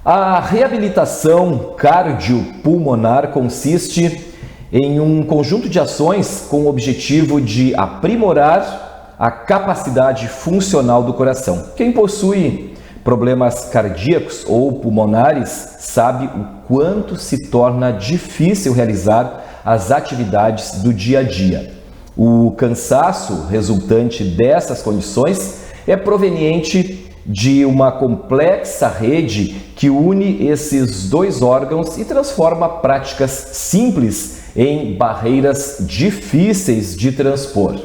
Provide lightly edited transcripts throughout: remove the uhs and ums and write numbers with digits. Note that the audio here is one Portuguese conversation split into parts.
A reabilitação cardiopulmonar consiste em um conjunto de ações com o objetivo de aprimorar a capacidade funcional do coração. Quem possui problemas cardíacos ou pulmonares sabe o quanto se torna difícil realizar as atividades do dia a dia. O cansaço resultante dessas condições é proveniente de uma complexa rede que une esses dois órgãos e transforma práticas simples em barreiras difíceis de transpor.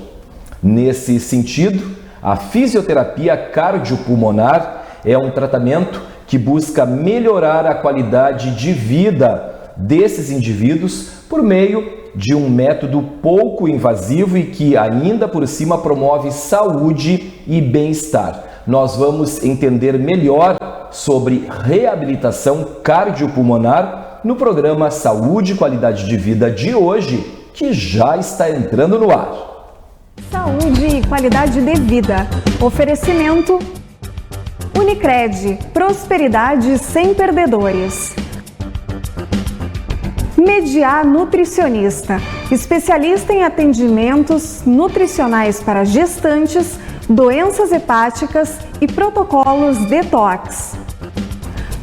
Nesse sentido, a fisioterapia cardiopulmonar é um tratamento que busca melhorar a qualidade de vida desses indivíduos por meio de um método pouco invasivo e que ainda por cima promove saúde e bem-estar. Nós vamos entender melhor sobre reabilitação cardiopulmonar no programa Saúde e Qualidade de Vida de hoje, que já está entrando no ar. Saúde e qualidade de vida. Oferecimento Unicred, prosperidade sem perdedores. Mediar Nutricionista, especialista em atendimentos nutricionais para gestantes, doenças hepáticas e protocolos detox.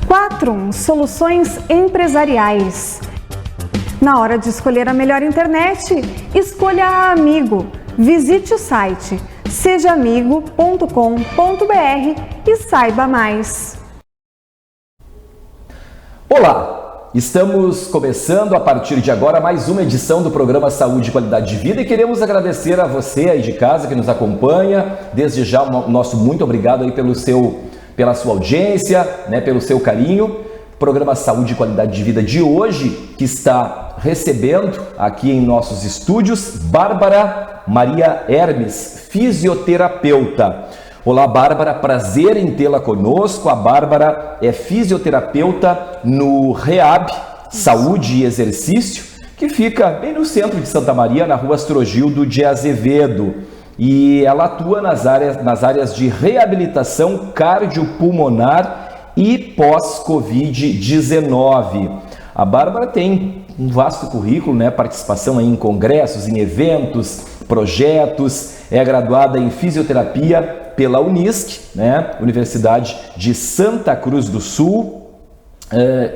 4 Soluções empresariais. Na hora de escolher a melhor internet, escolha a Amigo. Visite o site sejaamigo.com.br e saiba mais. Olá! Estamos começando a partir de agora mais uma edição do programa Saúde e Qualidade de Vida e queremos agradecer a você aí de casa que nos acompanha. Desde já, nosso muito obrigado aí pela sua audiência, pelo seu carinho. Programa Saúde e Qualidade de Vida de hoje, que está recebendo aqui em nossos estúdios Bárbara Maria Hermes, fisioterapeuta. Olá, Bárbara, prazer em tê-la conosco. A Bárbara é fisioterapeuta no REAB, Saúde e Exercício, que fica bem no centro de Santa Maria, na rua Astrogildo de Azevedo. E ela atua nas áreas de reabilitação cardiopulmonar e pós-Covid-19. A Bárbara tem um vasto currículo, participação em congressos, em eventos, projetos, é graduada em fisioterapia pela Unisc, Universidade de Santa Cruz do Sul,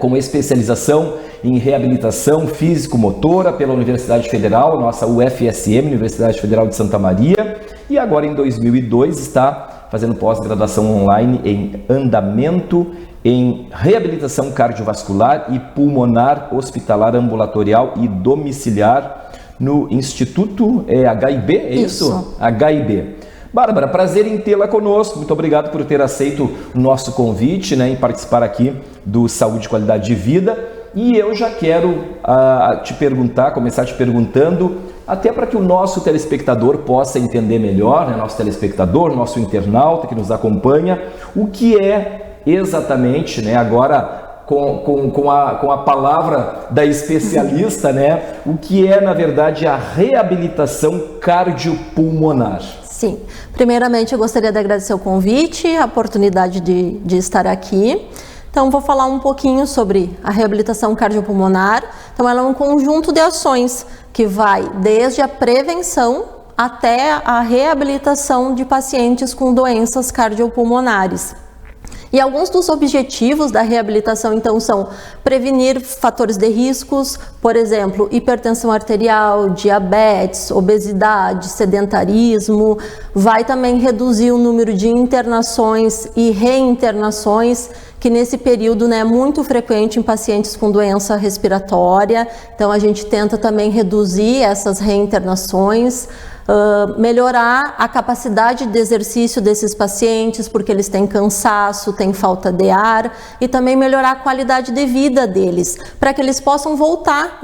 com especialização em reabilitação físico-motora pela Universidade Federal, nossa UFSM, Universidade Federal de Santa Maria, e agora em 2002 está fazendo pós-graduação online em andamento em reabilitação cardiovascular e pulmonar hospitalar ambulatorial e domiciliar no Instituto HIB, é isso? HIB. Bárbara, prazer em tê-la conosco. Muito obrigado por ter aceito o nosso convite, em participar aqui do Saúde e Qualidade de Vida. E eu já quero começar te perguntando, até para que o nosso telespectador possa entender melhor, nosso telespectador, nosso internauta que nos acompanha, o que é exatamente, agora com a palavra da especialista, o que é, na verdade, a reabilitação cardiopulmonar. Sim, primeiramente eu gostaria de agradecer o convite, a oportunidade de estar aqui. Então vou falar um pouquinho sobre a reabilitação cardiopulmonar. Então ela é um conjunto de ações que vai desde a prevenção até a reabilitação de pacientes com doenças cardiopulmonares. E alguns dos objetivos da reabilitação, então, são prevenir fatores de riscos, por exemplo, hipertensão arterial, diabetes, obesidade, sedentarismo. Vai também reduzir o número de internações e reinternações, que nesse período é muito frequente em pacientes com doença respiratória. Então, a gente tenta também reduzir essas reinternações. Melhorar a capacidade de exercício desses pacientes, porque eles têm cansaço, têm falta de ar, e também melhorar a qualidade de vida deles, para que eles possam voltar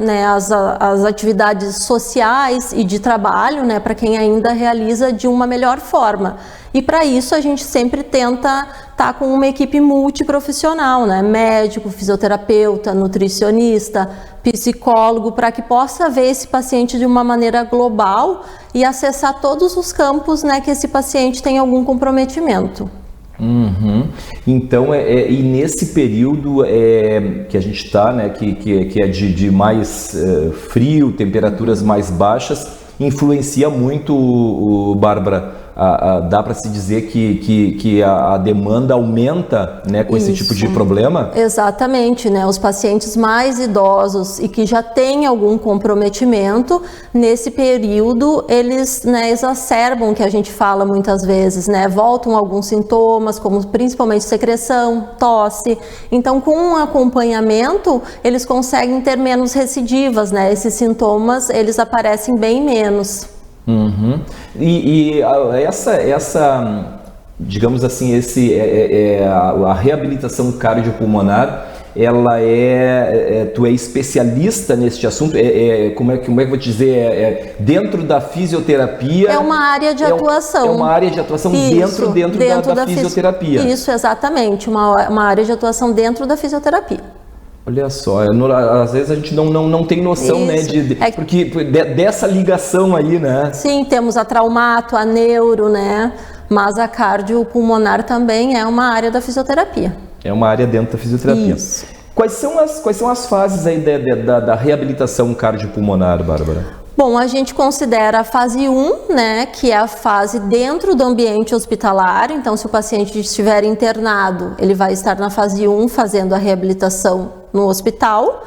às atividades sociais e de trabalho, para quem ainda realiza de uma melhor forma. E para isso a gente sempre tenta estar com uma equipe multiprofissional, médico, fisioterapeuta, nutricionista, psicólogo, para que possa ver esse paciente de uma maneira global e acessar todos os campos que esse paciente tem algum comprometimento. Então, e nesse período que a gente está, né, que é de mais frio, temperaturas mais baixas, influencia muito, Bárbara, dá para se dizer que a demanda aumenta, né, com esse tipo de problema? Exatamente, né? Os pacientes mais idosos e que já têm algum comprometimento, nesse período eles, né, exacerbam, que a gente fala muitas vezes, né? Voltam alguns sintomas, como principalmente secreção, tosse. Então, com um acompanhamento, eles conseguem ter menos recidivas, né? Esses sintomas, eles aparecem bem menos. E essa, digamos assim, a reabilitação cardiopulmonar, ela tu é especialista neste assunto? Como é que eu vou te dizer? Dentro da fisioterapia? É uma área de atuação. É uma área de atuação Isso, dentro da fisioterapia. Isso, exatamente, uma área de atuação dentro da fisioterapia. Olha só, às vezes a gente não tem noção, isso, né, porque dessa ligação aí, né? Sim, temos a traumato, a neuro, né, mas a cardiopulmonar também é uma área da fisioterapia. É uma área dentro da fisioterapia. Isso. Quais são as fases aí da reabilitação cardiopulmonar, Bárbara? Bom, a gente considera a fase 1, né, que é a fase dentro do ambiente hospitalar. Então, se o paciente estiver internado, ele vai estar na fase 1 fazendo a reabilitação no hospital.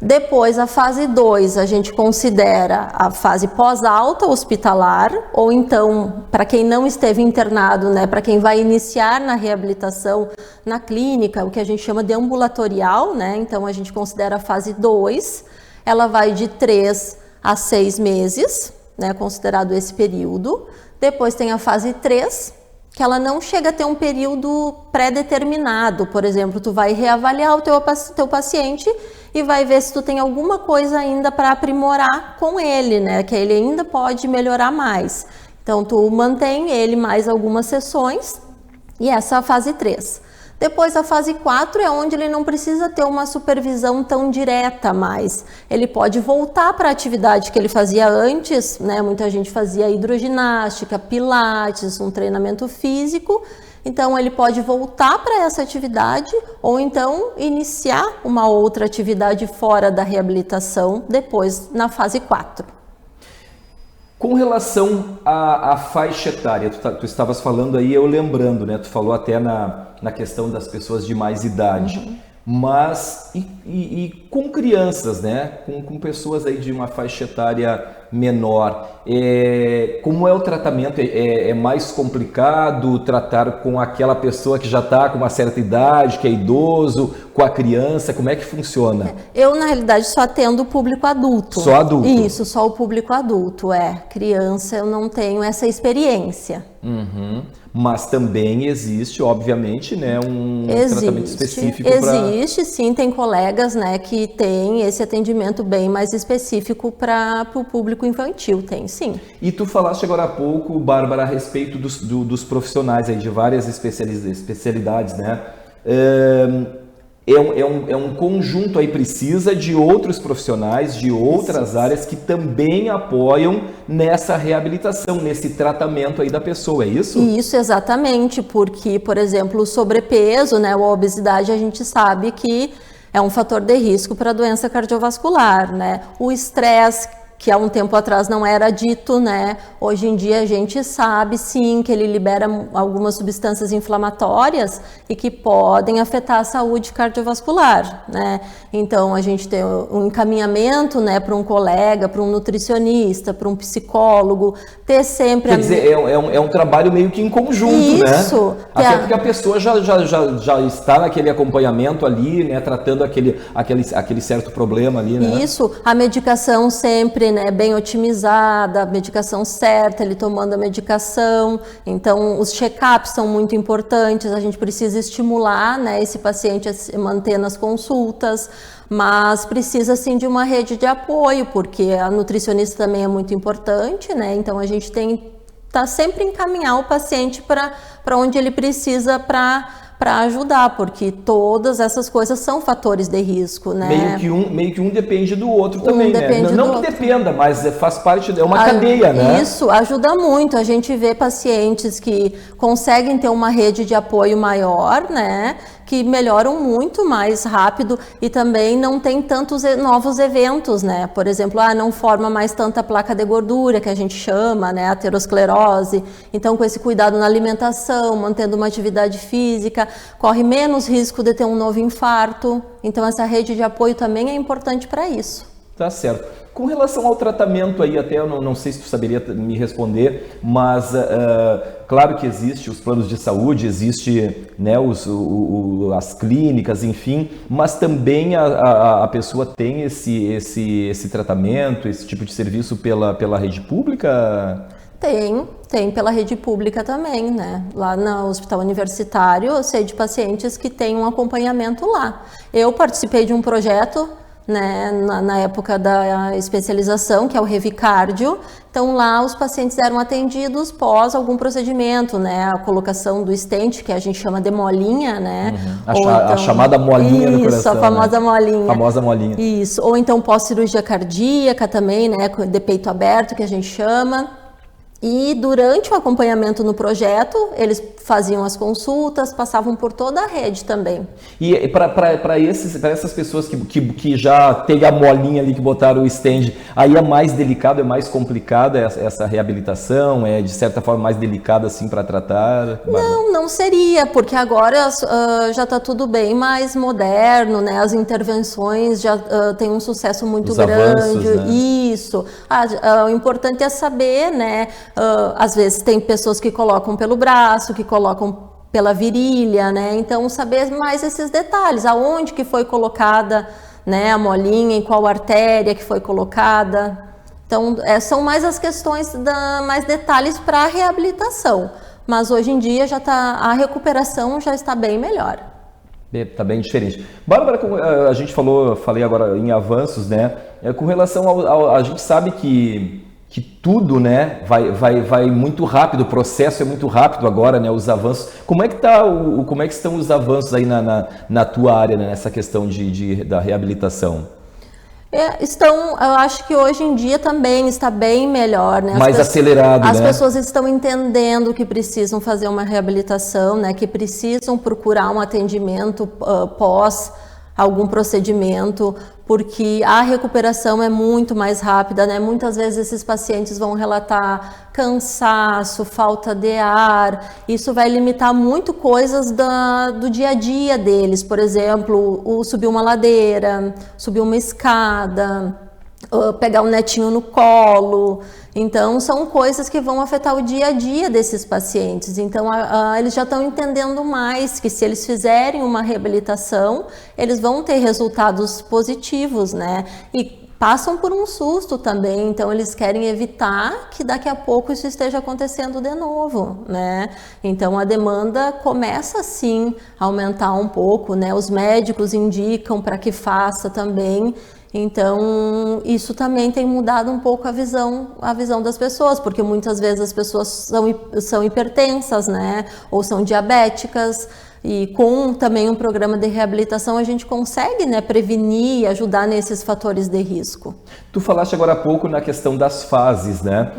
Depois, a fase 2, a gente considera a fase pós-alta hospitalar, ou então, para quem não esteve internado, né, para quem vai iniciar na reabilitação na clínica, o que a gente chama de ambulatorial, né, então a gente considera a fase 2, ela vai de 3 a 6 meses, né, considerado esse período. Depois tem a fase 3, que ela não chega a ter um período pré-determinado. Por exemplo, tu vai reavaliar o teu paciente e vai ver se tu tem alguma coisa ainda para aprimorar com ele, né, que ele ainda pode melhorar mais. Então, tu mantém ele mais algumas sessões e essa é a fase 3. Depois, a fase 4 é onde ele não precisa ter uma supervisão tão direta mais. Ele pode voltar para a atividade que ele fazia antes, né? Muita gente fazia hidroginástica, pilates, um treinamento físico. Então, ele pode voltar para essa atividade ou então iniciar uma outra atividade fora da reabilitação depois na fase 4. Com relação à faixa etária, tu estavas falando aí, eu lembrando, né? Tu falou até na questão das pessoas de mais idade, mas e com crianças, né? Com pessoas aí de uma faixa etária menor, como é o tratamento? É mais complicado tratar com aquela pessoa que já está com uma certa idade, que é idoso, com a criança? Como é que funciona? Eu, na realidade, só atendo o público adulto. Só adulto? Isso, só o público adulto, Criança, eu não tenho essa experiência. Mas também existe, obviamente, né, um tratamento específico para... Existe, sim, tem colegas, né, que tem esse atendimento bem mais específico para o público infantil, tem sim. E tu falaste agora há pouco, Bárbara, a respeito dos profissionais aí, de várias especialidades, né? É um conjunto aí, precisa de outros profissionais, de outras áreas que também apoiam nessa reabilitação, nesse tratamento aí da pessoa, é isso? Isso, exatamente, porque, por exemplo, o sobrepeso, né, a obesidade, a gente sabe que é um fator de risco para a doença cardiovascular, né? O estresse, que há um tempo atrás não era dito, né? Hoje em dia a gente sabe sim que ele libera algumas substâncias inflamatórias e que podem afetar a saúde cardiovascular, né? Então a gente tem um encaminhamento, né, para um colega, para um nutricionista, para um psicólogo, ter sempre... Quer dizer, é um trabalho meio que em conjunto, isso, né? Até porque a pessoa já está naquele acompanhamento ali, né, tratando aquele certo problema ali, né? Isso, a medicação sempre, né, bem otimizada, a medicação certa, ele tomando a medicação. Então, os check-ups são muito importantes, a gente precisa estimular, né, esse paciente a se manter nas consultas, mas precisa, sim, de uma rede de apoio, porque a nutricionista também é muito importante, né, então a gente tem que sempre encaminhar o paciente para onde ele precisa para para ajudar, porque todas essas coisas são fatores de risco, né? Meio que um depende do outro também, né? Não que dependa, mas faz parte, é uma cadeia, né? Isso ajuda muito. A gente vê pacientes que conseguem ter uma rede de apoio maior, né? Que melhoram muito mais rápido e também não tem tantos novos eventos, né? Por exemplo, não forma mais tanta placa de gordura, que a gente chama, né? Aterosclerose. Então, com esse cuidado na alimentação, mantendo uma atividade física, corre menos risco de ter um novo infarto. Então, essa rede de apoio também é importante para isso. Tá certo. Com relação ao tratamento aí, até eu não sei se tu saberia me responder, mas claro que existe os planos de saúde, existe, né, as clínicas, enfim, mas também a pessoa tem esse tratamento, esse tipo de serviço pela rede pública? Tem pela rede pública também, né? Lá no Hospital Universitário, eu sei de pacientes que têm um acompanhamento lá. Eu participei de um projeto, né, na época da especialização, que é o Revicardio. Então lá os pacientes eram atendidos pós algum procedimento, né, a colocação do stent, que a gente chama de molinha, né? A chamada molinha do coração. Isso, a famosa, né? Molinha. Famosa molinha. Isso, ou então pós-cirurgia cardíaca também, né, de peito aberto, que a gente chama. E durante o acompanhamento no projeto, eles faziam as consultas, passavam por toda a rede também. E para essas pessoas que já tem a molinha ali, que botaram o stand, aí é mais delicado, é mais complicada essa reabilitação? É de certa forma mais delicada assim para tratar? Não seria, porque agora já está tudo bem mais moderno, né? As intervenções já têm um sucesso muito grande. Avanços, né? Isso. O importante é saber, né? Às vezes tem pessoas que colocam pelo braço, que colocam pela virilha, né? Então saber mais esses detalhes, aonde que foi colocada, né, a molinha, em qual artéria que foi colocada. Então são mais as questões mais detalhes para a reabilitação. Mas hoje em dia a recuperação já está bem melhor. Está bem diferente. Bárbara, a gente falei agora em avanços, né? Com relação a gente sabe que tudo, né, vai muito rápido, o processo é muito rápido agora, né, os avanços. Como é que estão os avanços aí na tua área, né, nessa questão da reabilitação? Eu acho que hoje em dia também está bem melhor, né? Mais acelerado, né? As pessoas estão entendendo que precisam fazer uma reabilitação, né, que precisam procurar um atendimento pós algum procedimento, porque a recuperação é muito mais rápida, né? Muitas vezes esses pacientes vão relatar cansaço, falta de ar. Isso vai limitar muito coisas do dia a dia deles. Por exemplo, subir uma ladeira, subir uma escada, pegar o netinho no colo. Então, são coisas que vão afetar o dia a dia desses pacientes. Então, eles já estão entendendo mais que se eles fizerem uma reabilitação, eles vão ter resultados positivos, né? E passam por um susto também, então eles querem evitar que daqui a pouco isso esteja acontecendo de novo, né? Então, a demanda começa, sim, a aumentar um pouco, né? Os médicos indicam para que faça também. Então, isso também tem mudado um pouco a visão das pessoas, porque muitas vezes as pessoas são hipertensas, né? Ou são diabéticas, e com também um programa de reabilitação a gente consegue, né, prevenir e ajudar nesses fatores de risco. Tu falaste agora há pouco na questão das fases, né?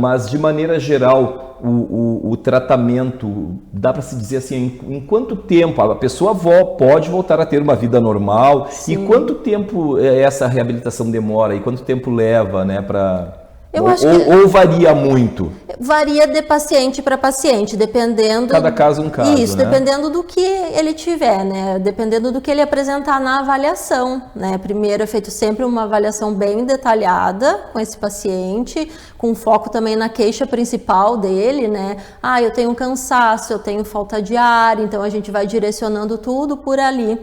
Mas de maneira geral, o tratamento, dá para se dizer assim, em quanto tempo a pessoa pode voltar a ter uma vida normal? Sim. E quanto tempo essa reabilitação demora? E quanto tempo leva, né, para... Ou varia muito? Varia de paciente para paciente, dependendo... Cada caso um caso, Isso, né? Dependendo do que ele tiver, né? Dependendo do que ele apresentar na avaliação, né? Primeiro é feito sempre uma avaliação bem detalhada com esse paciente, com foco também na queixa principal dele, né? Eu tenho cansaço, eu tenho falta de ar, então a gente vai direcionando tudo por ali.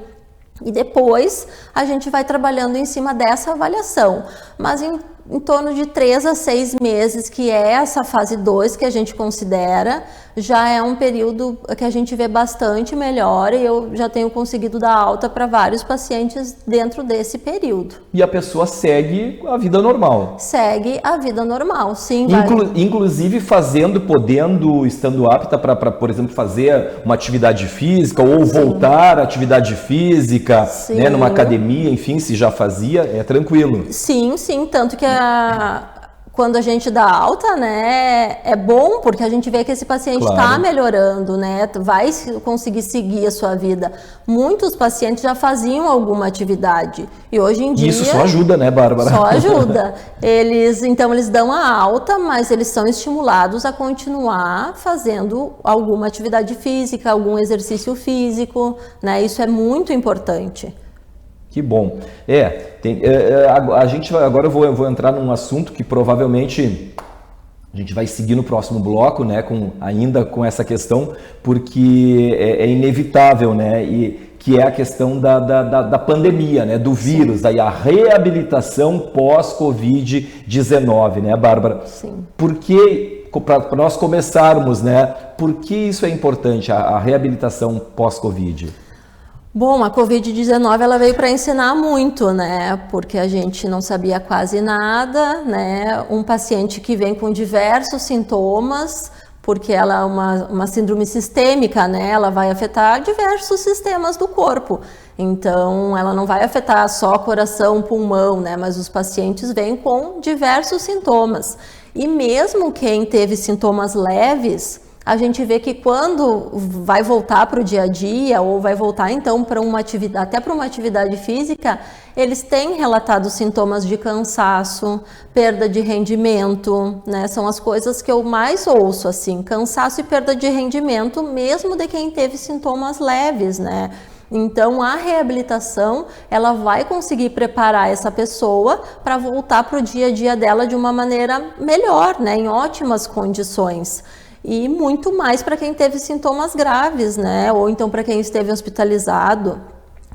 E depois a gente vai trabalhando em cima dessa avaliação. Mas em torno de 3 a 6 meses, que é essa fase 2 que a gente considera, já é um período que a gente vê bastante melhora e eu já tenho conseguido dar alta para vários pacientes dentro desse período. E a pessoa segue a vida normal? Segue a vida normal, sim. Inclusive estando apta para, por exemplo, fazer uma atividade física ou voltar à atividade física, né, numa academia, enfim, se já fazia, é tranquilo? Sim, tanto que quando a gente dá alta, né, é bom porque a gente vê que esse paciente está melhorando, né, vai conseguir seguir a sua vida. Muitos pacientes já faziam alguma atividade e hoje em dia... Isso só ajuda, né, Bárbara? Só ajuda. Eles dão a alta, mas eles são estimulados a continuar fazendo alguma atividade física, algum exercício físico, né, isso é muito importante. Que bom. Agora eu vou entrar num assunto que provavelmente a gente vai seguir no próximo bloco, né, ainda com essa questão, porque é inevitável, né, e que é a questão da pandemia, né, do vírus, aí a reabilitação pós-Covid-19, né, Bárbara? Sim. Para nós começarmos, né, por que isso é importante, a reabilitação pós-Covid? Bom, a Covid-19 ela veio para ensinar muito, né? Porque a gente não sabia quase nada, né? Um paciente que vem com diversos sintomas, porque ela é uma síndrome sistêmica, né? Ela vai afetar diversos sistemas do corpo. Então, ela não vai afetar só coração, pulmão, né? Mas os pacientes vêm com diversos sintomas. E mesmo quem teve sintomas leves, a gente vê que quando vai voltar para o dia a dia ou vai voltar então para uma atividade, até para uma atividade física, eles têm relatado sintomas de cansaço, perda de rendimento, né? São as coisas que eu mais ouço, assim, cansaço e perda de rendimento, mesmo de quem teve sintomas leves, né? Então, a reabilitação, ela vai conseguir preparar essa pessoa para voltar para o dia a dia dela de uma maneira melhor, né? Em ótimas condições. E muito mais para quem teve sintomas graves, né? Ou então para quem esteve hospitalizado,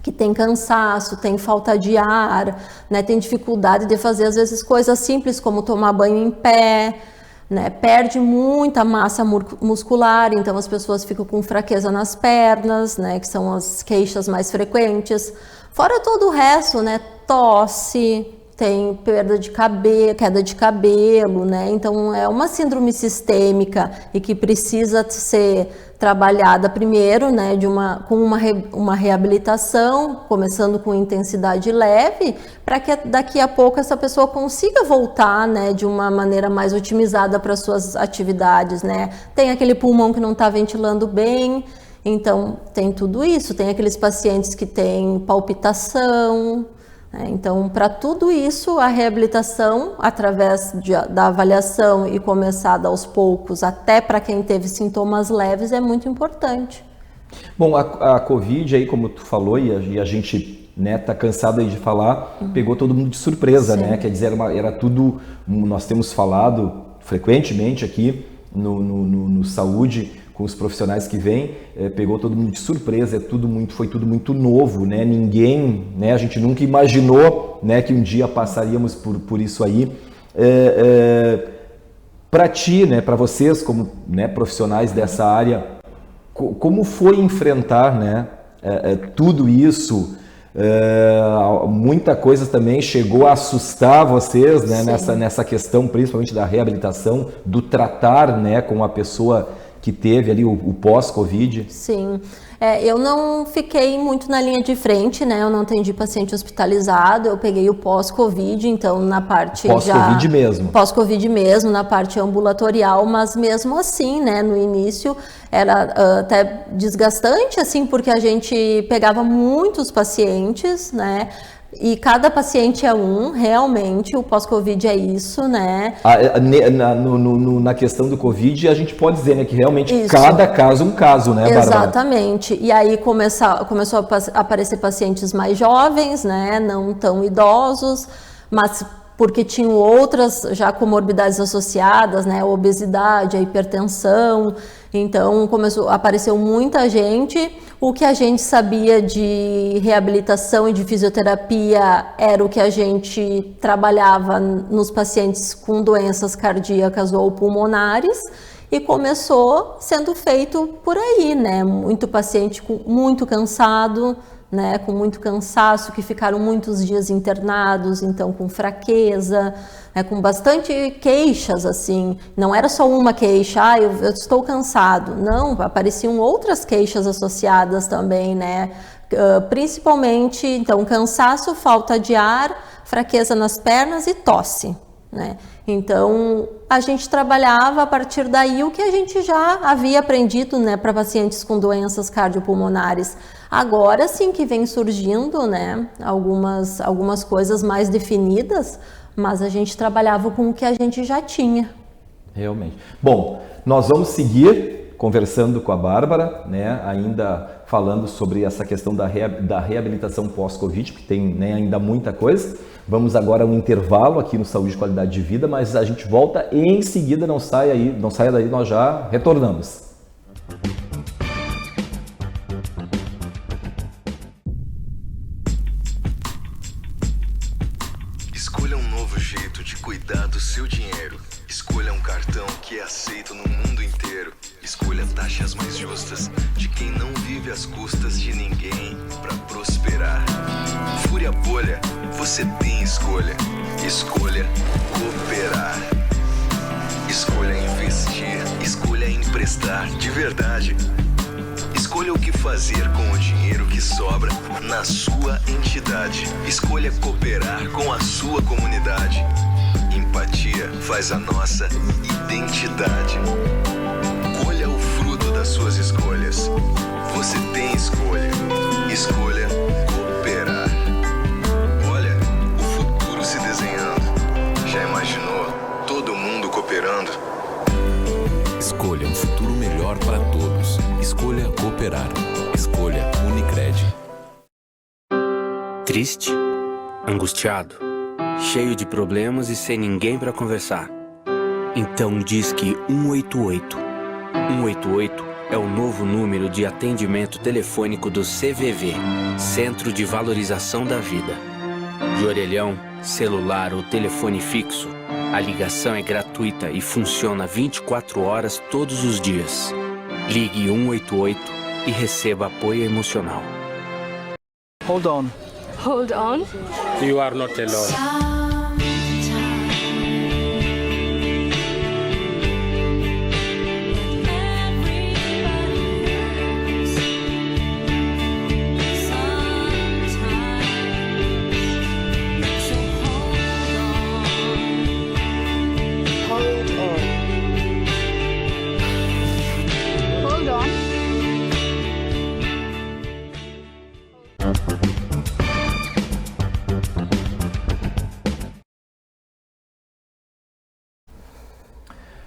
que tem cansaço, tem falta de ar, né? Tem dificuldade de fazer, às vezes, coisas simples como tomar banho em pé, né? Perde muita massa muscular, então as pessoas ficam com fraqueza nas pernas, né? Que são as queixas mais frequentes. Fora todo o resto, né? Tosse, tem perda de cabelo, queda de cabelo, né? Então é uma síndrome sistêmica e que precisa ser trabalhada primeiro, né? Com uma reabilitação, começando com intensidade leve, para que daqui a pouco essa pessoa consiga voltar, né? De uma maneira mais otimizada para suas atividades, né? Tem aquele pulmão que não está ventilando bem. Então tem tudo isso. Tem aqueles pacientes que têm palpitação. Então, para tudo isso, a reabilitação, através da avaliação e começada aos poucos, até para quem teve sintomas leves, é muito importante. Bom, a Covid, aí, como tu falou, e a gente, né, tá cansado aí de falar, pegou todo mundo de surpresa, né? Quer dizer, era tudo, nós temos falado frequentemente aqui no Saúde, com os profissionais que vêm, pegou todo mundo de surpresa, foi tudo muito novo, né? Ninguém, né? A gente nunca imaginou, né, que um dia passaríamos por isso aí. Para ti, né, para vocês como, né, profissionais dessa área, como foi enfrentar, né, tudo isso? Muita coisa também chegou a assustar vocês, né, nessa questão, principalmente da reabilitação, do tratar, né, com a pessoa que teve ali o pós-Covid? Sim. Eu não fiquei muito na linha de frente, né? Eu não atendi paciente hospitalizado, eu peguei o pós-Covid, então na parte pós-Covid mesmo. Pós-Covid mesmo, na parte ambulatorial, mas mesmo assim, né? No início era até desgastante, assim, porque a gente pegava muitos pacientes, né? E cada paciente é realmente, o pós-Covid é isso, né? Na questão do Covid, a gente pode dizer, né, que realmente isso. Cada caso é um caso, né, Bárbara? Exatamente. E aí começou a aparecer pacientes mais jovens, né, não tão idosos, mas porque tinham outras já comorbidades associadas, né, a obesidade, a hipertensão. Então apareceu muita gente O que a gente sabia de reabilitação e de fisioterapia era o que a gente trabalhava nos pacientes com doenças cardíacas ou pulmonares, e começou sendo feito por aí, né? Muito paciente muito cansado, né? Com muito cansaço, que ficaram muitos dias internados, então com fraqueza, né? Com bastante queixas, assim. Não era só uma queixa, eu estou cansado. Não, apareciam outras queixas associadas também, né? Principalmente, então, cansaço, falta de ar, fraqueza nas pernas e tosse, né? Então, a gente trabalhava a partir daí o que a gente já havia aprendido, né, para pacientes com doenças cardiopulmonares. Agora sim que vem surgindo, né, algumas coisas mais definidas, mas a gente trabalhava com o que a gente já tinha. Realmente. Bom, nós vamos seguir conversando com a Bárbara, né, ainda falando sobre essa questão da reabilitação pós-Covid, porque tem, né, ainda muita coisa. Vamos agora a um intervalo aqui no Saúde e Qualidade de Vida, mas a gente volta em seguida, não saia daí, nós já retornamos. Escolha um novo jeito de cuidar do seu dinheiro. Escolha um cartão que é aceito no mundo inteiro. Escolha taxas mais justas de quem não vive às custas de ninguém para prosperar. Fure a bolha, você tem escolha. Escolha cooperar. Escolha investir. Escolha emprestar de verdade. Escolha o que fazer com o dinheiro que sobra na sua entidade. Escolha cooperar com a sua comunidade. Empatia faz a nossa identidade. Colha o fruto das suas escolhas. Você tem escolha. Escolha cooperar. Olha, o futuro se desenhando. Já imaginou todo mundo cooperando? Escolha um futuro melhor para todos. Escolha cooperar. Escolha Unicred. Triste? Angustiado? Cheio de problemas e sem ninguém para conversar? Então disque 188. 188 é o novo número de atendimento telefônico do CVV, Centro de Valorização da Vida. De orelhão, celular ou telefone fixo, a ligação é gratuita e funciona 24 horas todos os dias. Ligue 188 e receba apoio emocional. Hold on. Hold on. You are not alone.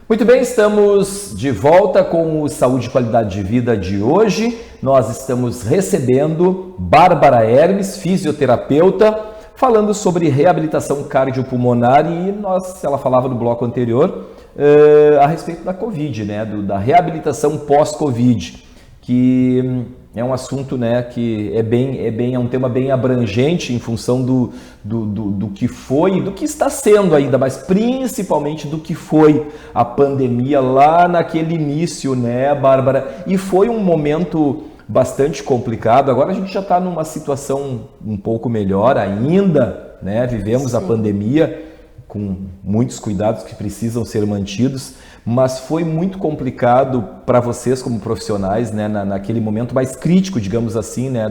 Muito bem, estamos de volta com o Saúde e Qualidade de Vida de hoje. Nós estamos recebendo Bárbara Hermes, fisioterapeuta, falando sobre reabilitação cardiopulmonar e ela falava no bloco anterior a respeito da Covid, né, da reabilitação pós-Covid, que é um assunto, né, que é um tema bem abrangente em função do que foi e do que está sendo ainda, mas principalmente do que foi a pandemia lá naquele início, né, Bárbara? E foi um momento bastante complicado. Agora a gente já está numa situação um pouco melhor ainda, né? Vivemos a pandemia com muitos cuidados que precisam ser mantidos, mas foi muito complicado para vocês como profissionais, né, naquele momento mais crítico, digamos assim, né,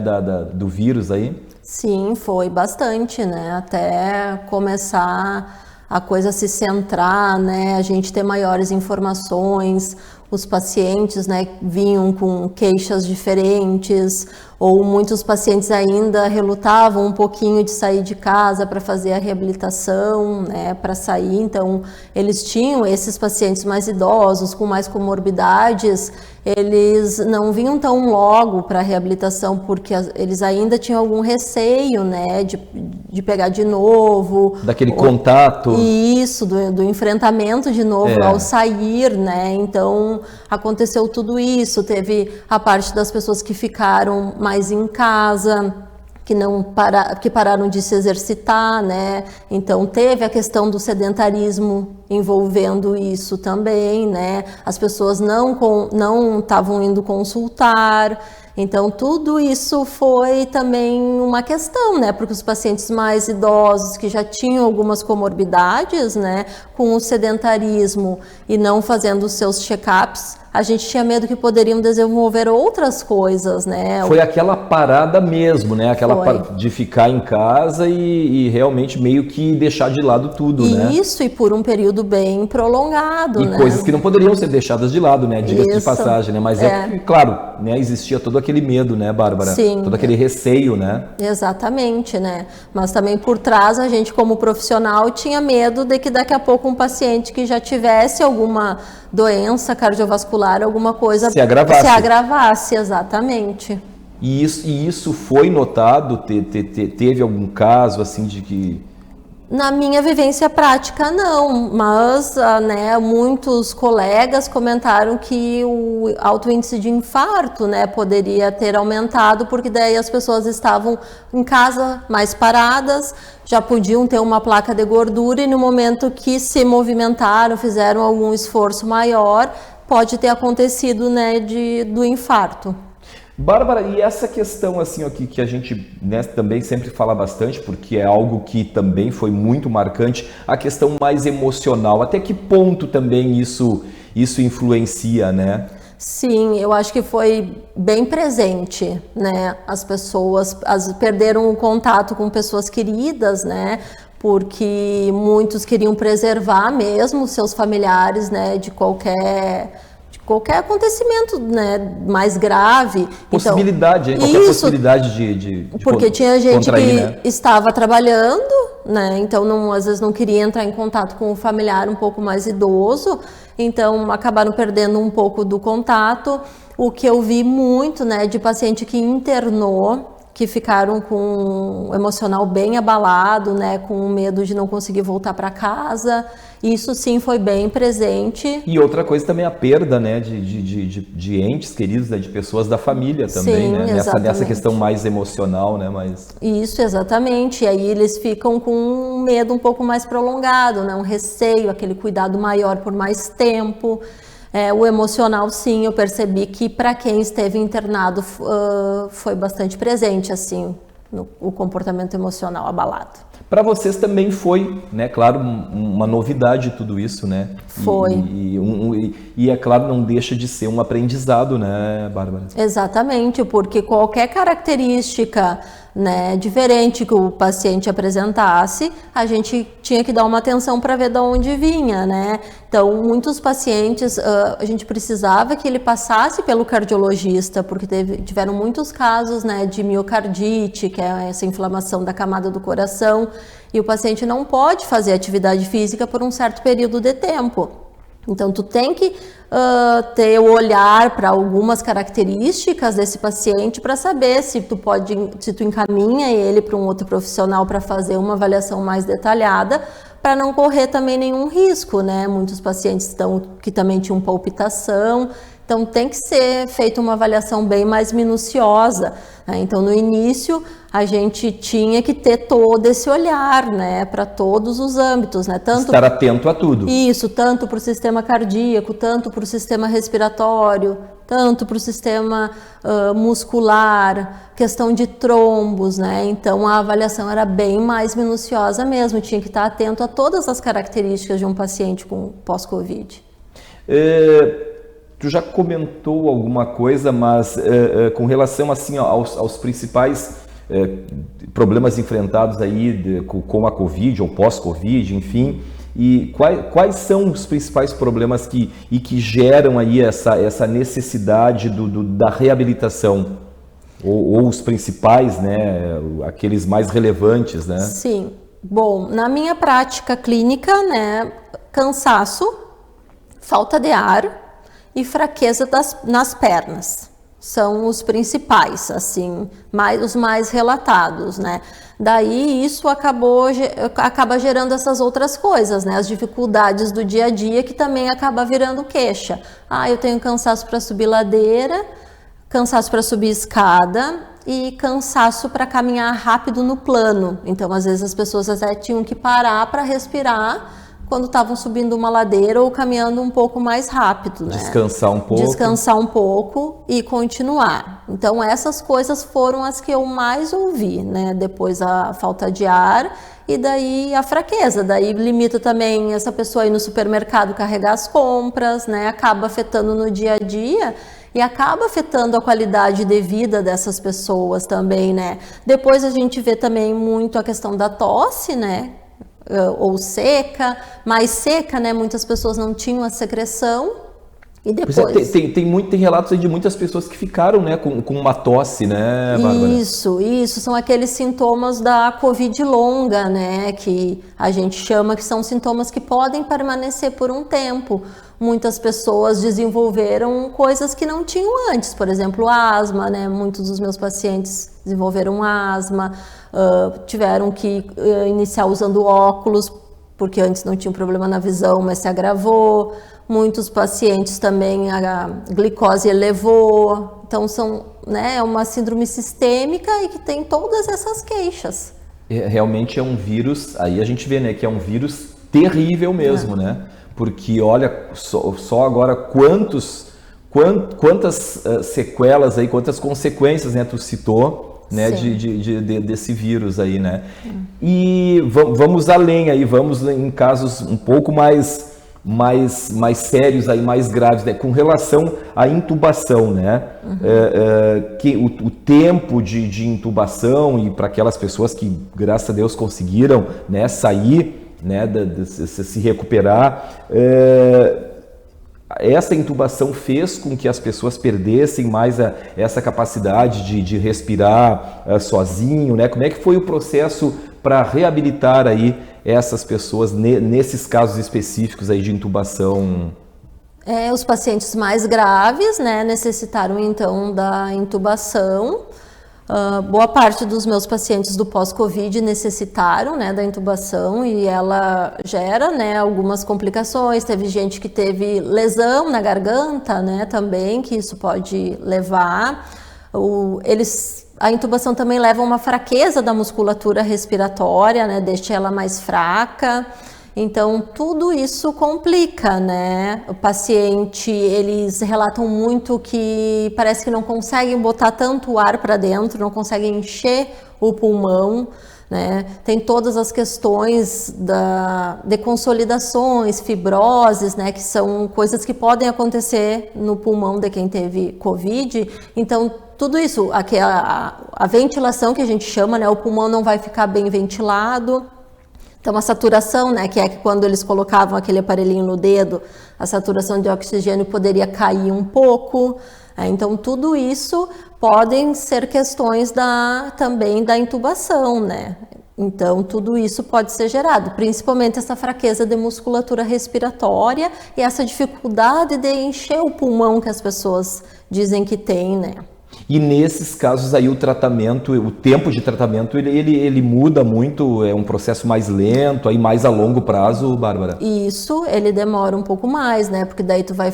do vírus aí? Sim, foi bastante, né, até começar a coisa se centrar, né, a gente ter maiores informações, os pacientes, né, vinham com queixas diferentes, ou muitos pacientes ainda relutavam um pouquinho de sair de casa para fazer a reabilitação, né, para sair. Então, eles tinham esses pacientes mais idosos, com mais comorbidades, eles não vinham tão logo para a reabilitação, porque eles ainda tinham algum receio, né, de pegar de novo. Daquele contato. Isso, do enfrentamento de novo ao sair, né, então aconteceu tudo isso, teve a parte das pessoas que ficaram mais em casa, que pararam de se exercitar, né? Então teve a questão do sedentarismo envolvendo isso também, né? As pessoas não estavam indo consultar. Então tudo isso foi também uma questão, né? Porque os pacientes mais idosos que já tinham algumas comorbidades, né, com o sedentarismo e não fazendo os seus check-ups, a gente tinha medo que poderiam desenvolver outras coisas, né? Foi aquela parada mesmo, né? De ficar em casa e realmente meio que deixar de lado tudo, né? Isso, e por um período bem prolongado, e né? Coisas que não poderiam ser deixadas de lado, né? Diga-se de passagem, né? Mas claro, né? Existia todo aquele medo, né, Bárbara? Sim. Todo aquele receio, né? Exatamente, né? Mas também por trás a gente como profissional tinha medo de que daqui a pouco um paciente que já tivesse alguma doença cardiovascular, alguma coisa se agravasse, exatamente. E isso foi notado? Teve algum caso assim de que... Na minha vivência prática, não, mas né, muitos colegas comentaram que o alto índice de infarto, né, poderia ter aumentado, porque daí as pessoas estavam em casa mais paradas, já podiam ter uma placa de gordura e no momento que se movimentaram, fizeram algum esforço maior, pode ter acontecido, né, do infarto. Bárbara, e essa questão assim aqui que a gente, né, também sempre fala bastante, porque é algo que também foi muito marcante, a questão mais emocional, até que ponto também isso influencia, né? Sim, eu acho que foi bem presente, né? As pessoas perderam o contato com pessoas queridas, né? Porque muitos queriam preservar mesmo seus familiares, né, de qualquer acontecimento, né, mais grave. Possibilidade, então, qualquer possibilidade de porque tinha gente contrair, que né? estava trabalhando, né, então às vezes não queria entrar em contato com o familiar um pouco mais idoso, então acabaram perdendo um pouco do contato. O que eu vi muito, né, de paciente que internou, que ficaram com o emocional bem abalado, né, com medo de não conseguir voltar para casa. Isso sim foi bem presente. E outra coisa também a perda, né, de entes queridos, né, de pessoas da família também, sim, né, nessa questão mais emocional, né, mais... Isso, exatamente. E aí eles ficam com um medo um pouco mais prolongado, né, um receio, aquele cuidado maior por mais tempo. O emocional, sim, eu percebi que para quem esteve internado foi bastante presente, assim, o comportamento emocional abalado. Para vocês também foi, né, claro, uma novidade tudo isso, né? Foi. E é claro, não deixa de ser um aprendizado, né, Bárbara? Exatamente, porque qualquer característica, né, diferente que o paciente apresentasse, a gente tinha que dar uma atenção para ver de onde vinha, né? Então, muitos pacientes, a gente precisava que ele passasse pelo cardiologista, porque tiveram muitos casos, né, de miocardite, que é essa inflamação da camada do coração, e o paciente não pode fazer atividade física por um certo período de tempo. Então, tu tem que ter o olhar para algumas características desse paciente para saber se tu encaminha ele para um outro profissional para fazer uma avaliação mais detalhada, para não correr também nenhum risco, né? Muitos pacientes que também tinham palpitação, então tem que ser feita uma avaliação bem mais minuciosa, né? Então, no início, a gente tinha que ter todo esse olhar, né, para todos os âmbitos, né? Estar atento a tudo. Isso, tanto para o sistema cardíaco, tanto para o sistema respiratório, tanto para o sistema muscular, questão de trombos, né? Então a avaliação era bem mais minuciosa mesmo, tinha que estar atento a todas as características de um paciente com pós-Covid. Tu já comentou alguma coisa, mas com relação assim aos principais problemas enfrentados aí com a Covid ou pós-Covid, enfim, e quais são os principais problemas que geram aí essa necessidade da reabilitação? Ou os principais, né, aqueles mais relevantes, né? Sim. Bom, na minha prática clínica, né, cansaço, falta de ar e fraqueza nas pernas. São os principais, assim, os mais relatados, né? Daí isso acaba gerando essas outras coisas, né? As dificuldades do dia a dia que também acaba virando queixa. Eu tenho cansaço para subir ladeira, cansaço para subir escada e cansaço para caminhar rápido no plano. Então, às vezes as pessoas até tinham que parar para respirar quando estavam subindo uma ladeira ou caminhando um pouco mais rápido, né? Descansar um pouco. Descansar um pouco e continuar. Então, essas coisas foram as que eu mais ouvi, né? Depois a falta de ar e daí a fraqueza. Daí limita também essa pessoa ir no supermercado carregar as compras, né? Acaba afetando no dia a dia e acaba afetando a qualidade de vida dessas pessoas também, né? Depois a gente vê também muito a questão da tosse, né? Ou seca, mais seca, né? Muitas pessoas não tinham a secreção e depois... Tem relatos aí de muitas pessoas que ficaram, né, com uma tosse, né, Bárbara? Isso, são aqueles sintomas da Covid longa, né, que a gente chama que são sintomas que podem permanecer por um tempo. Muitas pessoas desenvolveram coisas que não tinham antes, por exemplo, asma, né? Muitos dos meus pacientes desenvolveram asma, tiveram que iniciar usando óculos, porque antes não tinha um problema na visão, mas se agravou. Muitos pacientes também a glicose elevou. Então, é uma síndrome sistêmica e que tem todas essas queixas. Realmente é um vírus, aí a gente vê, né, que é um vírus terrível mesmo, né? Porque olha só agora quantas sequelas aí, quantas consequências, né, tu citou, né, desse vírus aí, né? E vamos além aí, vamos em casos um pouco mais sérios aí, mais graves, né, com relação à intubação, né? Que o tempo de intubação e para aquelas pessoas que, graças a Deus, conseguiram, né, sair, né, se recuperar, essa intubação fez com que as pessoas perdessem mais essa capacidade de respirar sozinho, né? Como é que foi o processo para reabilitar aí essas pessoas nesses casos específicos aí de intubação? Os pacientes mais graves, né, necessitaram então da intubação. Boa parte dos meus pacientes do pós-Covid necessitaram, né, da intubação e ela gera, né, algumas complicações. Teve gente que teve lesão na garganta, né, também, que isso pode levar. A intubação também leva a uma fraqueza da musculatura respiratória, né, deixa ela mais fraca. Então, tudo isso complica, né? O paciente, eles relatam muito que parece que não conseguem botar tanto ar para dentro, não conseguem encher o pulmão, né? Tem todas as questões de consolidações, fibroses, né? Que são coisas que podem acontecer no pulmão de quem teve Covid. Então, tudo isso, a ventilação que a gente chama, né? O pulmão não vai ficar bem ventilado. Então, a saturação, né, que quando eles colocavam aquele aparelhinho no dedo, a saturação de oxigênio poderia cair um pouco. Então, tudo isso podem ser questões também da intubação, né? Então, tudo isso pode ser gerado, principalmente essa fraqueza de musculatura respiratória e essa dificuldade de encher o pulmão que as pessoas dizem que tem, né? E nesses casos aí o tempo de tratamento, ele muda muito, é um processo mais lento, aí mais a longo prazo, Bárbara? Isso, ele demora um pouco mais, né? Porque daí tu vai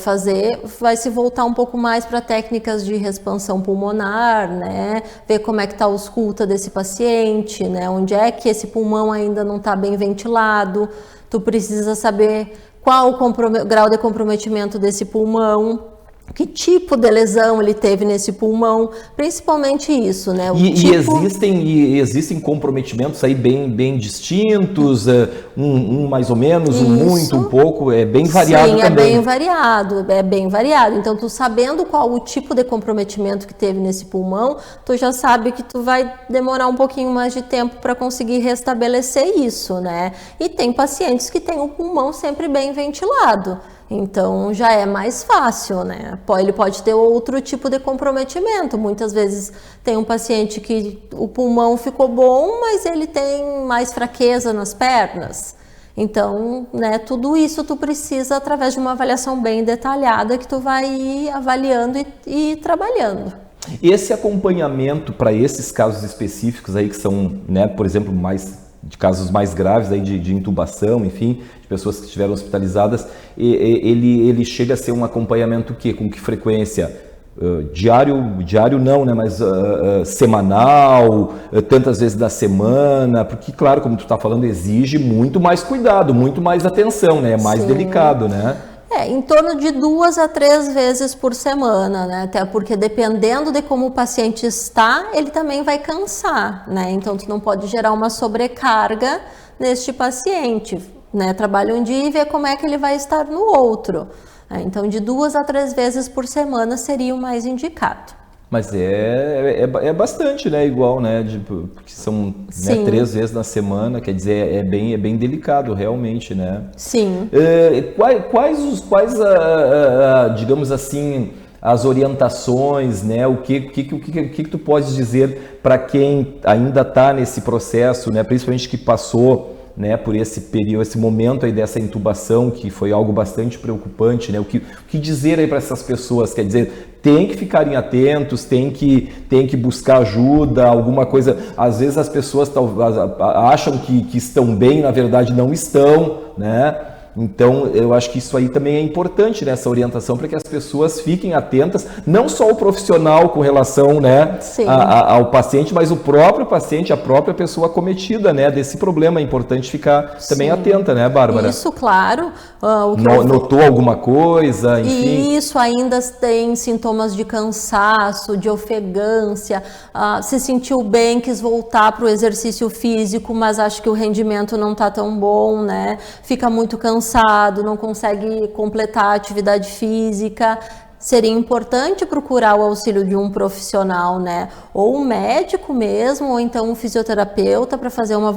se voltar um pouco mais para técnicas de expansão pulmonar, né? Ver como é que tá a ausculta desse paciente, né? Onde é que esse pulmão ainda não está bem ventilado, tu precisa saber qual o grau de comprometimento desse pulmão, que tipo de lesão ele teve nesse pulmão, principalmente isso, né? Existem comprometimentos aí bem distintos, um mais ou menos, um muito, um pouco, é bem variado também. Sim, é bem variado. Então, tu sabendo qual o tipo de comprometimento que teve nesse pulmão, tu já sabe que tu vai demorar um pouquinho mais de tempo para conseguir restabelecer isso, né? E tem pacientes que têm o pulmão sempre bem ventilado. Então, já é mais fácil, né? Ele pode ter outro tipo de comprometimento. Muitas vezes tem um paciente que o pulmão ficou bom, mas ele tem mais fraqueza nas pernas. Então, né, tudo isso tu precisa através de uma avaliação bem detalhada que tu vai ir avaliando e trabalhando. Esse acompanhamento para esses casos específicos aí que são, né, por exemplo, de casos mais graves aí de intubação, enfim, de pessoas que estiveram hospitalizadas, ele chega a ser um acompanhamento com que frequência? Diário não, né, mas semanal, tantas vezes da semana, porque claro, como tu está falando, exige muito mais cuidado, muito mais atenção, né, é mais delicado, né? Em torno de 2 a 3 vezes por semana, né? Até porque dependendo de como o paciente está, ele também vai cansar, né? Então, tu não pode gerar uma sobrecarga neste paciente, né? Trabalha um dia e vê como é que ele vai estar no outro. Então, de 2 a 3 vezes por semana seria o mais indicado. Mas é bastante, né? Igual, né? Porque são, né, 3 vezes na semana, quer dizer, é bem delicado, realmente, né? Sim. Digamos assim, as orientações, né? O que tu podes dizer para quem ainda está nesse processo, né? Principalmente que passou, né, por esse período, esse momento aí dessa intubação, que foi algo bastante preocupante, né? O que dizer aí para essas pessoas? Quer dizer, tem que ficarem atentos, tem que buscar ajuda, alguma coisa. Às vezes as pessoas acham que estão bem, na verdade não estão, né? Então, eu acho que isso aí também é importante, né, essa orientação, para que as pessoas fiquem atentas, não só o profissional com relação, né, ao paciente, mas o próprio paciente, a própria pessoa acometida, né, desse problema. É importante ficar também atenta, né, Bárbara? Isso, claro. Notou alguma coisa, enfim? Isso, ainda tem sintomas de cansaço, de ofegância, se sentiu bem, quis voltar para o exercício físico, mas acho que o rendimento não está tão bom, né, fica muito cansado, não consegue completar a atividade física. Seria importante procurar o auxílio de um profissional, né? Ou um médico mesmo, ou então um fisioterapeuta para fazer uma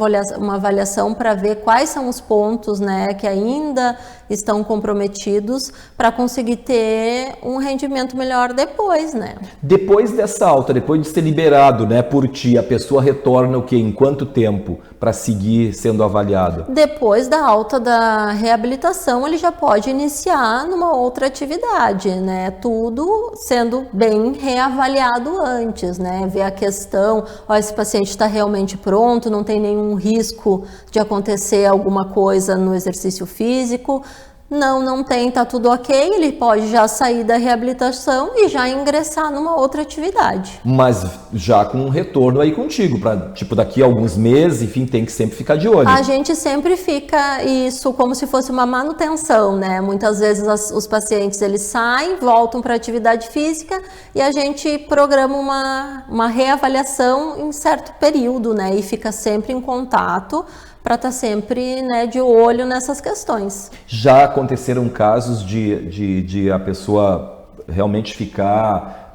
avaliação para ver quais são os pontos, né, que ainda estão comprometidos para conseguir ter um rendimento melhor depois, né? Depois dessa alta, depois de ser liberado, né, por ti, a pessoa retorna o quê? Em quanto tempo para seguir sendo avaliado? Depois da alta da reabilitação, ele já pode iniciar numa outra atividade, né? Tudo sendo bem reavaliado antes, né? Ver a questão, esse paciente está realmente pronto, não tem nenhum risco de acontecer alguma coisa no exercício físico. Não tem, tá tudo ok, ele pode já sair da reabilitação e já ingressar numa outra atividade. Mas já com um retorno aí contigo, para tipo daqui a alguns meses, enfim, tem que sempre ficar de olho. A gente sempre fica isso como se fosse uma manutenção, né? Muitas vezes os pacientes eles saem, voltam para a atividade física e a gente programa uma reavaliação em certo período, né? E fica sempre em contato para estar sempre, né, de olho nessas questões. Já aconteceram casos de a pessoa realmente ficar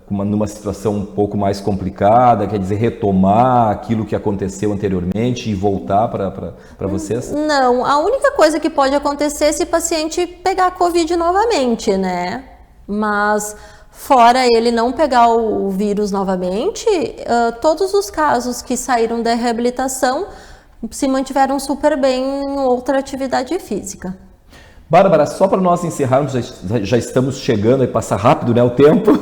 numa situação um pouco mais complicada, quer dizer, retomar aquilo que aconteceu anteriormente e voltar para vocês? Não, a única coisa que pode acontecer é se o paciente pegar Covid novamente, né? Mas fora ele não pegar o vírus novamente, todos os casos que saíram da reabilitação se mantiveram super bem em outra atividade física. Bárbara, só para nós encerrarmos, já estamos chegando, aí passa rápido, né, o tempo,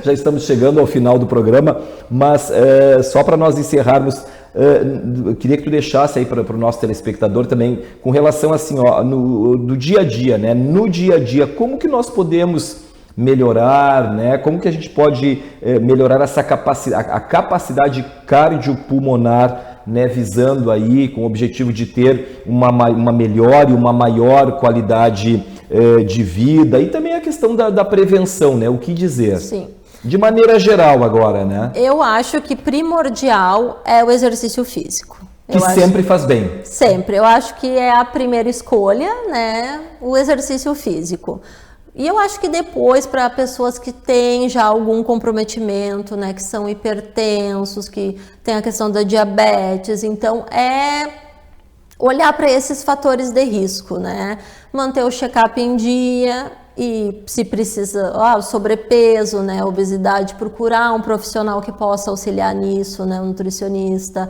já estamos chegando ao final do programa, mas só para nós encerrarmos, eu queria que tu deixasse aí para o nosso telespectador também, com relação assim, ó, no dia a dia, né, no dia a dia, como que nós podemos melhorar, né? Como que a gente pode melhorar essa a capacidade cardiopulmonar, né? Visando aí com o objetivo de ter uma melhor e uma maior qualidade de vida e também a questão da prevenção, né? O que dizer? Sim. De maneira geral agora, né? Eu acho que primordial é o exercício físico. Que sempre faz bem. Sempre. Eu acho que é a primeira escolha, né? O exercício físico. E eu acho que depois, para pessoas que têm já algum comprometimento, né, que são hipertensos, que tem a questão da diabetes, então é olhar para esses fatores de risco, né? Manter o check-up em dia E se precisa, o sobrepeso, né, obesidade, procurar um profissional que possa auxiliar nisso, né, um nutricionista.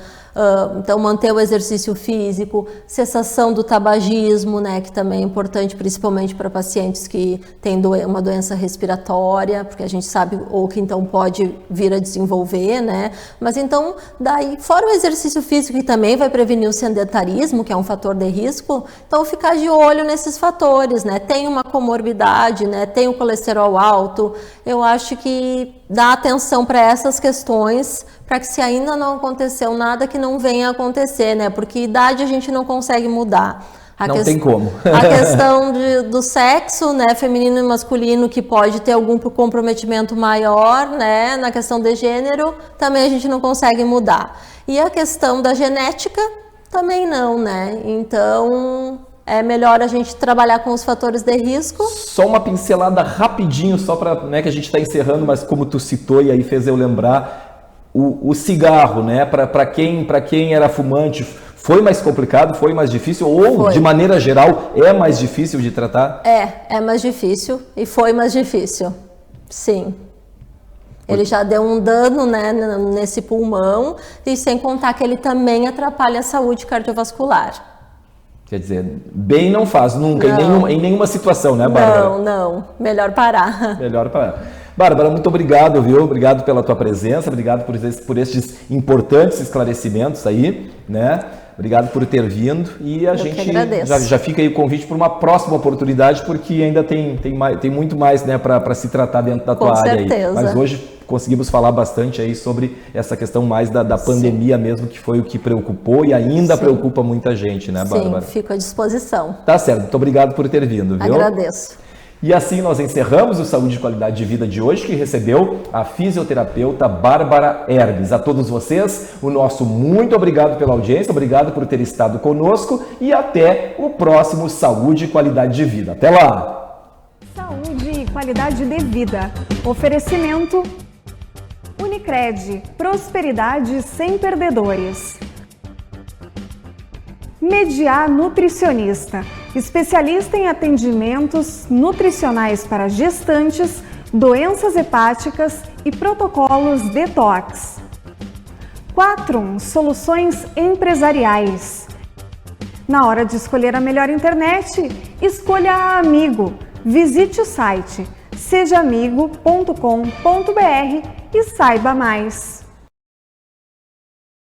Então, manter o exercício físico, cessação do tabagismo, né, que também é importante, principalmente para pacientes que têm uma doença respiratória, porque a gente sabe ou que então pode vir a desenvolver, né. Mas então, daí, fora o exercício físico que também vai prevenir o sedentarismo, que é um fator de risco, então ficar de olho nesses fatores, né. Tem uma comorbidade, né, tem o colesterol alto, eu acho que dá atenção para essas questões, para que se ainda não aconteceu nada, que não venha a acontecer, né, porque idade a gente não consegue mudar. Não tem como. A questão do sexo, né, feminino e masculino, que pode ter algum comprometimento maior, né, na questão de gênero, também a gente não consegue mudar. E a questão da genética, também não, né, então é melhor a gente trabalhar com os fatores de risco. Só uma pincelada rapidinho, só para, né, que a gente está encerrando, mas como tu citou e aí fez eu lembrar, o cigarro, né, para quem era fumante, foi mais complicado, foi mais difícil ou, de maneira geral, é mais difícil de tratar? É mais difícil e foi mais difícil, sim. Ele já deu um dano, né, nesse pulmão e sem contar que ele também atrapalha a saúde cardiovascular. Quer dizer, bem não faz nunca, em nenhuma situação, né, Bárbara? Não. Melhor parar. Melhor parar. Bárbara, muito obrigado, viu? Obrigado pela tua presença, obrigado por estes importantes esclarecimentos aí, né? Obrigado por ter vindo e a gente já fica aí o convite para uma próxima oportunidade, porque ainda tem muito mais, né, para se tratar dentro da tua área aí. Mas hoje conseguimos falar bastante aí sobre essa questão mais da pandemia mesmo, que foi o que preocupou e ainda preocupa muita gente, né, Bárbara? Sim, fico à disposição. Tá certo, muito obrigado por ter vindo, viu? Agradeço. E assim nós encerramos o Saúde e Qualidade de Vida de hoje, que recebeu a fisioterapeuta Bárbara Hermes. A todos vocês, o nosso muito obrigado pela audiência, obrigado por ter estado conosco e até o próximo Saúde e Qualidade de Vida. Até lá! Saúde e Qualidade de Vida. Oferecimento Unicred. Prosperidade sem perdedores. Mediar Nutricionista, especialista em atendimentos nutricionais para gestantes, doenças hepáticas e protocolos detox. Quatrum Soluções Empresariais. Na hora de escolher a melhor internet, escolha a Amigo. Visite o site sejaamigo.com.br e saiba mais.